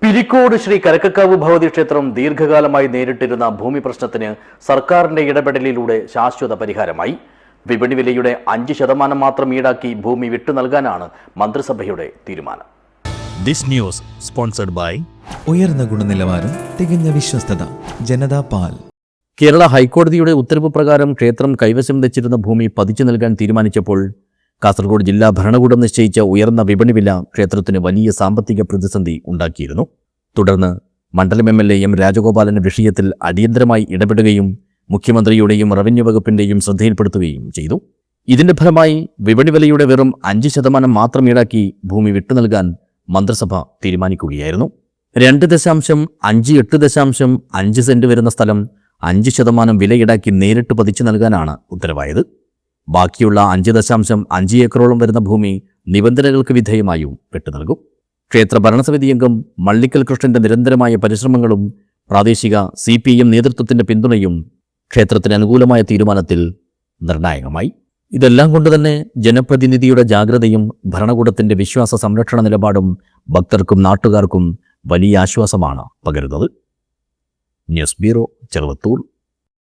പിലിക്കോട് ശ്രീ കരക്കക്കാവ് ഭഗവതി ക്ഷേത്രം ദീർഘകാലമായി നേരിട്ടിരുന്ന ഭൂമി പ്രശ്നത്തിന് സർക്കാരിന്റെ ഇടപെടലിലൂടെ ശാശ്വത പരിഹാരമായി. വിപണി വിലയുടെ 5% മാത്രം ഈടാക്കി ഭൂമി വിട്ടു നൽകാനാണ് മന്ത്രിസഭയുടെ തീരുമാനം. This news sponsored by ഉയർന്ന ഗുണനിലവാരം, തികഞ്ഞ വിശ്വസ്തത, ജനതാ പാൽ. കേരള ഹൈക്കോടതിയുടെ ഉത്തരവ് പ്രകാരം ക്ഷേത്രം കൈവശം വെച്ചിരുന്ന ഭൂമി പതിച്ചു നൽകാൻ തീരുമാനിച്ചപ്പോൾ കാസർഗോഡ് ജില്ലാ ഭരണകൂടം നിശ്ചയിച്ച ഉയർന്ന വിപണി വില ക്ഷേത്രത്തിന് വലിയ സാമ്പത്തിക പ്രതിസന്ധി ഉണ്ടാക്കിയിരുന്നു. തുടർന്ന് മണ്ഡലം MLA M. രാജഗോപാലന്റെ വിഷയത്തിൽ അടിയന്തരമായി ഇടപെടുകയും മുഖ്യമന്ത്രിയുടെയും റവന്യൂ വകുപ്പിന്റെയും ശ്രദ്ധയിൽപ്പെടുത്തുകയും ചെയ്തു. ഇതിന്റെ ഫലമായി വിപണി വിലയുടെ വെറും 5% മാത്രം ഈടാക്കി ഭൂമി വിട്ടു നൽകാൻ മന്ത്രിസഭ തീരുമാനിക്കുകയായിരുന്നു. 2.58 സെന്റ് വരുന്ന സ്ഥലം 5% വില ഈടാക്കി നേരിട്ട് പതിച്ചു നൽകാനാണ് ഉത്തരവായത്. ബാക്കിയുള്ള 5.5 ഏക്കറോളം വരുന്ന ഭൂമി നിബന്ധനകൾക്ക് വിധേയമായും വിട്ടു നൽകും. ക്ഷേത്ര ഭരണസമിതി അംഗം മള്ളിക്കൽ കൃഷ്ണന്റെ നിരന്തരമായ പരിശ്രമങ്ങളും പ്രാദേശിക CPM നേതൃത്വത്തിന്റെ പിന്തുണയും ക്ഷേത്രത്തിന് അനുകൂലമായ തീരുമാനത്തിൽ നിർണായകമായി. ഇതെല്ലാം കൊണ്ടുതന്നെ ജനപ്രതിനിധിയുടെ ജാഗ്രതയും ഭരണകൂടത്തിന്റെ വിശ്വാസ സംരക്ഷണ നിലപാടും ഭക്തർക്കും നാട്ടുകാർക്കും വലിയ ആശ്വാസമാണ് പകരുന്നത്. News bureau, Cheruvathur.